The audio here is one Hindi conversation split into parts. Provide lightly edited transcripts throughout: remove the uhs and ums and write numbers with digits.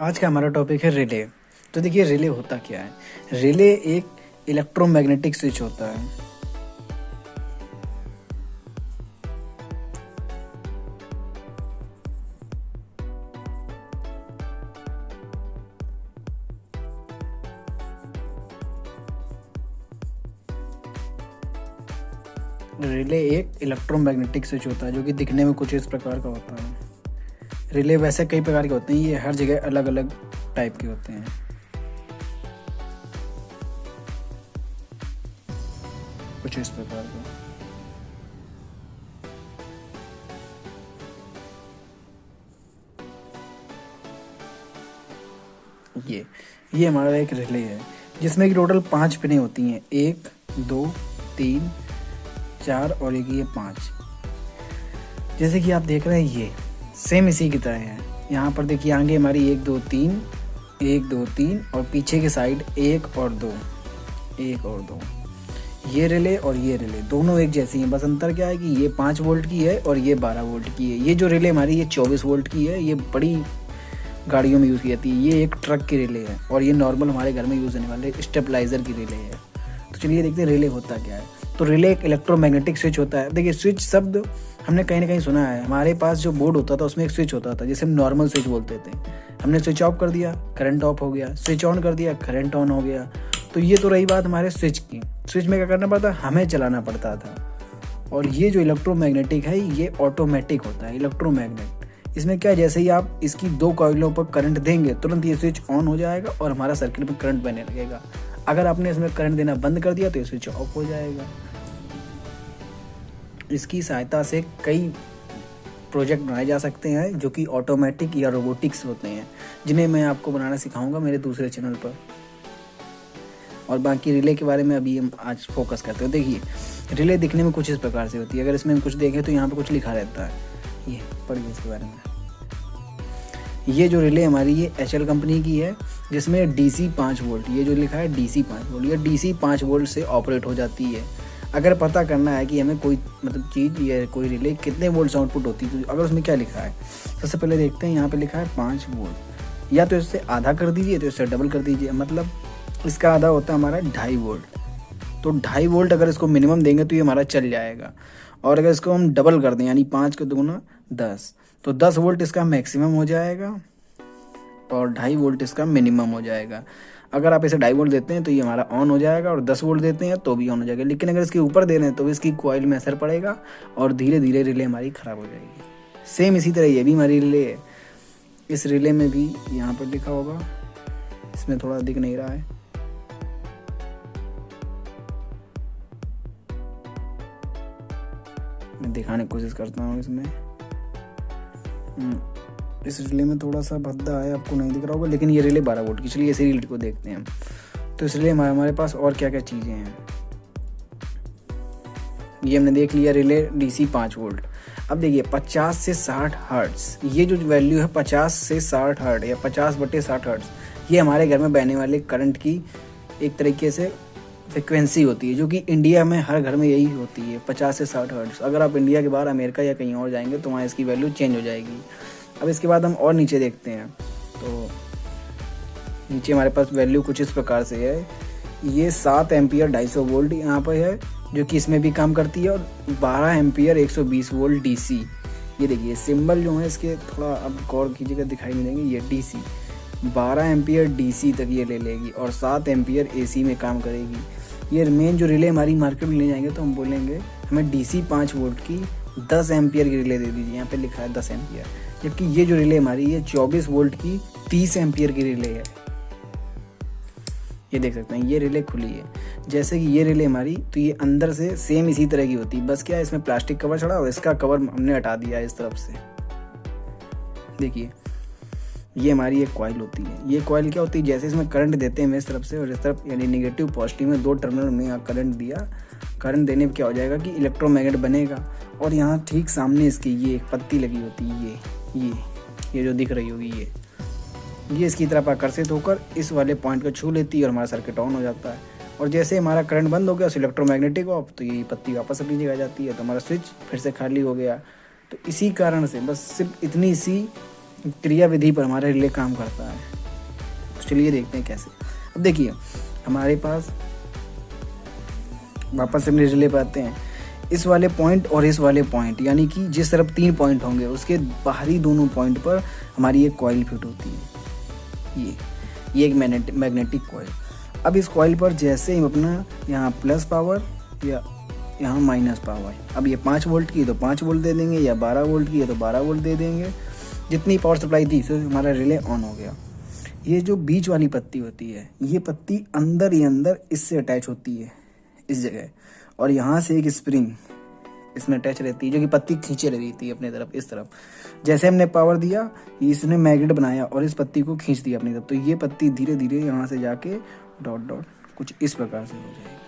आज का हमारा टॉपिक है रिले। तो देखिए रिले होता क्या है। रिले एक इलेक्ट्रोमैग्नेटिक स्विच होता है। रिले एक इलेक्ट्रोमैग्नेटिक स्विच होता है जो कि दिखने में कुछ इस प्रकार का होता है। रिले वैसे कई प्रकार के होते हैं, ये हर जगह अलग अलग टाइप के होते हैं। कुछ इस प्रकार का। ये हमारा एक रिले है जिसमें कि टोटल 5 पिनें होती हैं। 1 2 3 4 और एक ये 5। जैसे कि आप देख रहे हैं ये सेम इसी की तरह है। यहाँ पर देखिए आगे हमारी 1 2 3 1 2 3 और पीछे की साइड 1 और 2 1 और 2। ये रिले और ये रिले दोनों एक जैसी हैं, बस अंतर क्या है कि ये 5 वोल्ट की है और ये 12 वोल्ट की है। ये जो रिले हमारी ये 24 वोल्ट की है, ये बड़ी गाड़ियों में यूज़ की जाती है। ये एक ट्रक की रिले है और ये नॉर्मल हमारे घर में यूज़ होने वाले स्टेबलाइजर की रिले है। तो चलिए देखते हैं रिले होता क्या है। तो रिले एक इलेक्ट्रोमैग्नेटिक स्विच होता है। देखिए स्विच शब्द हमने कहीं ना कहीं सुना है। हमारे पास जो बोर्ड होता था उसमें एक स्विच होता था जिसे हम नॉर्मल स्विच बोलते थे। हमने स्विच ऑफ कर दिया, करंट ऑफ हो गया, स्विच ऑन कर दिया, करंट ऑन हो गया। तो ये तो रही बात हमारे स्विच की। स्विच में क्या करना पड़ता, हमें चलाना पड़ता था। और ये जो इलेक्ट्रोमैग्नेटिक है ये ऑटोमेटिक होता है, इलेक्ट्रोमैग्नेट। इसमें क्या, जैसे ही आप इसकी 2 कॉइलों पर करंट देंगे तुरंत ये स्विच ऑन हो जाएगा और हमारा सर्किट में करंट बहने लगेगा। अगर आपने इसमें करंट देना बंद कर दिया तो ये स्विच ऑफ हो जाएगा। इसकी सहायता से कई प्रोजेक्ट बनाए जा सकते हैं जो कि ऑटोमेटिक या रोबोटिक्स होते हैं, जिन्हें मैं आपको बनाना सिखाऊंगा मेरे दूसरे चैनल पर। और बाकी रिले के बारे में अभी हम आज फोकस करते हैं। देखिए रिले दिखने में कुछ इस प्रकार से होती है। अगर इसमें हम कुछ देखें तो यहाँ पे कुछ लिखा रहता है, ये पढ़िए इसके बारे में। ये जो रिले हमारी ये HL कंपनी की है जिसमें DC 5 वोल्ट, ये जो लिखा है DC 5 वोल्ट, ये DC 5 वोल्ट से ऑपरेट हो जाती है। अगर पता करना है कि हमें कोई चीज़ या कोई रिले कितने वोल्ट से आउटपुट होती है, तो अगर उसमें क्या लिखा है सबसे पहले देखते हैं। यहाँ पे लिखा है 5 वोल्ट। या तो इससे आधा कर दीजिए तो इससे डबल कर दीजिए, मतलब इसका आधा होता है हमारा 2.5 वोल्ट। तो 2.5 वोल्ट अगर इसको मिनिमम देंगे तो ये हमारा चल जाएगा। और अगर इसको हम डबल कर दें यानी 5 के दुगुना 10, तो 10 वोल्ट इसका मैक्सिमम हो जाएगा और 2.5 वोल्ट इसका मिनिमम हो जाएगा। अगर आप इसे 2.5 वोल्ट देते हैं तो ये हमारा ऑन हो जाएगा और 10 वोल्ट देते हैं तो भी ऑन हो जाएगा। लेकिन अगर इसके ऊपर दे रहे हैं तो इसकी कॉइल में असर पड़ेगा और धीरे धीरे रिले हमारी ख़राब हो जाएगी। सेम इसी तरह ये भी हमारी रिले है। इस रिले में भी यहाँ पर लिखा होगा, इसमें थोड़ा दिख नहीं रहा है। मैं दिखाने की कोशिश करता हूँ। इसमें इस रिले में थोड़ा सा भद्दा है, आपको नहीं दिख रहा होगा, लेकिन ये रिले 12 वोल्ट की। चलिए इसी रिले को देखते हैं हम। तो इस रिले में हमारे पास और क्या क्या चीज़ें हैं। ये हमने देख लिया रिले DC 5 वोल्ट। अब देखिए 50 से 60 हर्ट्ज, ये जो वैल्यू है 50 से 60 हर्ट्ज या 50/60 हर्ट्ज, ये हमारे घर में बहने वाले करंट की एक तरीके से फ्रिक्वेंसी होती है, जो कि इंडिया में हर घर में यही होती है 50 से 60 हर्ट्ज। अगर आप इंडिया के बाहर अमेरिका या कहीं और जाएंगे तो वहाँ इसकी वैल्यू चेंज हो जाएगी। अब इसके बाद हम और नीचे देखते हैं तो नीचे हमारे पास वैल्यू कुछ इस प्रकार से है। ये 7 एम्पियर 250 वोल्ट यहाँ पर है जो कि इसमें भी काम करती है, और 12 एम्पियर 120 वोल्ट DC। ये देखिए सिंबल जो है इसके थोड़ा अब गौर कीजिएगा, दिखाई नहीं देंगे। ये DC 12 एम्पियर DC तक ये ले लेगी और 7 एम्पियर AC में काम करेगी। ये मेन जो रिले हमारी मार्केट में ले जाएंगे तो हम बोलेंगे हमें DC 5 वोल्ट की 10 एम्पियर की रिले दे दीजिए। यहाँ पे लिखा है 10 एम्पियर, जबकि ये जो रिले हमारी ये 24 वोल्ट की 30 एम्पियर की रिले है। ये देख सकते हैं ये रिले खुली है। जैसे कि ये रिले हमारी, तो ये अंदर से सेम इसी तरह की होती है, बस क्या है इसमें प्लास्टिक कवर चढ़ा और इसका कवर हमने हटा दिया इस तरफ से। देखिए ये हमारी एक कॉइल होती है। ये कॉइल क्या होती है, जैसे इसमें करंट देते हैं इस तरफ से और इस तरफ, यानी नेगेटिव पॉजिटिव में 2 टर्मिनल में यहाँ करंट दिया। करंट देने पर क्या हो जाएगा कि इलेक्ट्रोमैग्नेट बनेगा। और यहाँ ठीक सामने इसकी ये एक पत्ती लगी होती है, ये जो दिख रही होगी, ये इसकी तरफ आकर्षित होकर इस वाले पॉइंट को छू लेती है और हमारा सर्किट ऑन हो जाता है। और जैसे हमारा करंट बंद हो गया उस इलेक्ट्रोमैग्नेटिक ऑफ, तो ये पत्ती वापस अपनी जगह जाती है, तो हमारा स्विच फिर से खाली हो गया। तो इसी कारण से बस सिर्फ इतनी सी क्रियाविधि पर हमारा रिले काम करता है। तो चलिए देखते हैं कैसे। अब देखिए हमारे पास वापस अपने रिले पर आते हैं। इस वाले पॉइंट और इस वाले पॉइंट, यानी कि जिस तरफ 3 पॉइंट होंगे उसके बाहरी दोनों पॉइंट पर हमारी एक कॉइल फिट होती है। ये एक मैग्नेटिक कॉइल। अब इस कॉइल पर जैसे ही अपना यहाँ प्लस पावर या यहाँ माइनस पावर, अब ये 5 वोल्ट की तो 5 वोल्ट दे देंगे, या 12 वोल्ट की है तो 12 वोल्ट दे देंगे। जितनी पावर सप्लाई थी तो हमारा रिले ऑन हो गया। ये जो बीच वाली पत्ती होती है, ये पत्ती अंदर ही अंदर इससे अटैच होती है इस जगह, और यहाँ से एक स्प्रिंग इसमें अटैच रहती है जो कि पत्ती खींचे रहती थी अपने तरफ, इस तरफ। जैसे हमने पावर दिया, इसने मैग्नेट बनाया और इस पत्ती को खींच दिया अपनी तरफ, तो ये पत्ती धीरे धीरे यहाँ से जाके डॉट डॉट कुछ इस प्रकार से हो जाएगी।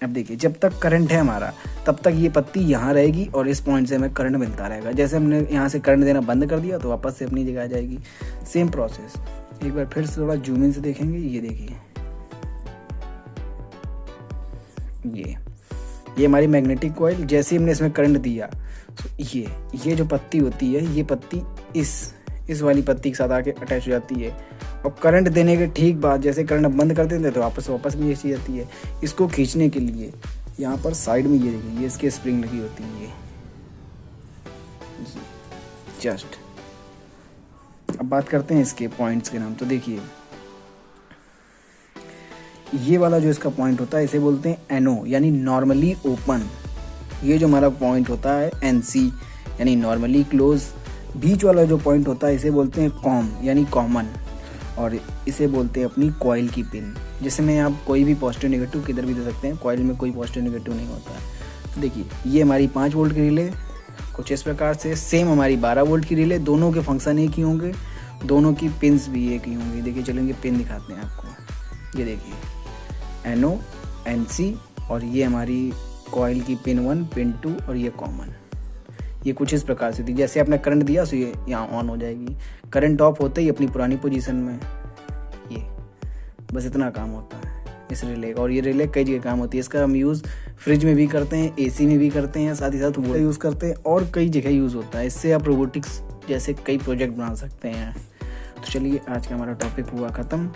अब देखिए जब तक करंट है हमारा तब तक ये पत्ती यहाँ रहेगी और इस पॉइंट से हमें करंट मिलता रहेगा। जैसे हमने यहाँ से करंट देना बंद कर दिया तो वापस से अपनी जगह आ जाएगी। सेम प्रोसेस एक बार फिर से थोड़ा जूम इन से देखेंगे। ये देखिए ये हमारी मैग्नेटिक कॉइल, जैसे हमने इसमें करंट दिया तो ये जो पत्ती होती है, ये पत्ती इस वाली पत्ती के साथ आके अटैच हो जाती है, और करंट देने के ठीक बाद जैसे करंट बंद कर देते हैं तो वापस में ये चीज़ आती है। इसको खींचने के लिए यहाँ पर साइड में ये देखिए, ये इसके स्प्रिंग लगी होती है। ये जस्ट अब बात करते हैं इसके पॉइंट्स के नाम। तो देखिए ये वाला जो इसका पॉइंट होता है इसे बोलते हैं एनओ, यानी नॉर्मली ओपन। ये जो हमारा पॉइंट होता है एनसी, यानी नॉर्मली क्लोज। बीच वाला जो पॉइंट होता है इसे बोलते हैं कॉम, यानी कॉमन, और इसे बोलते हैं अपनी कॉइल की पिन, जिसमें आप कोई भी पॉजिटिव नेगेटिव किधर भी दे सकते हैं। कॉइल में कोई पॉजिटिव नेगेटिव नहीं होता है। तो देखिए ये हमारी 5 वोल्ट की रिले कुछ इस प्रकार से, सेम हमारी 12 वोल्ट की रिले। दोनों के फंक्शन एक ही होंगे, दोनों की पिन्स भी एक ही होंगी। देखिए चलेंगे पिन दिखाते हैं आपको। ये देखिए एनओ, एनसी, और ये हमारी कॉइल की पिन 1, पिन 2, और ये कॉमन। ये कुछ इस प्रकार से थी। जैसे आपने करंट दिया तो ये यहाँ ऑन हो जाएगी। करंट ऑफ होते ही अपनी पुरानी पोजीशन में। ये बस इतना काम होता है इस रिले का। और ये रिले कई जगह काम होती है। इसका हम यूज़ फ्रिज में भी करते हैं, एसी में भी करते हैं, साथ ही साथ वो यूज़ करते हैं, और कई जगह यूज़ होता है। इससे आप रोबोटिक्स जैसे कई प्रोजेक्ट बना सकते हैं। तो चलिए आज का हमारा टॉपिक हुआ ख़त्म।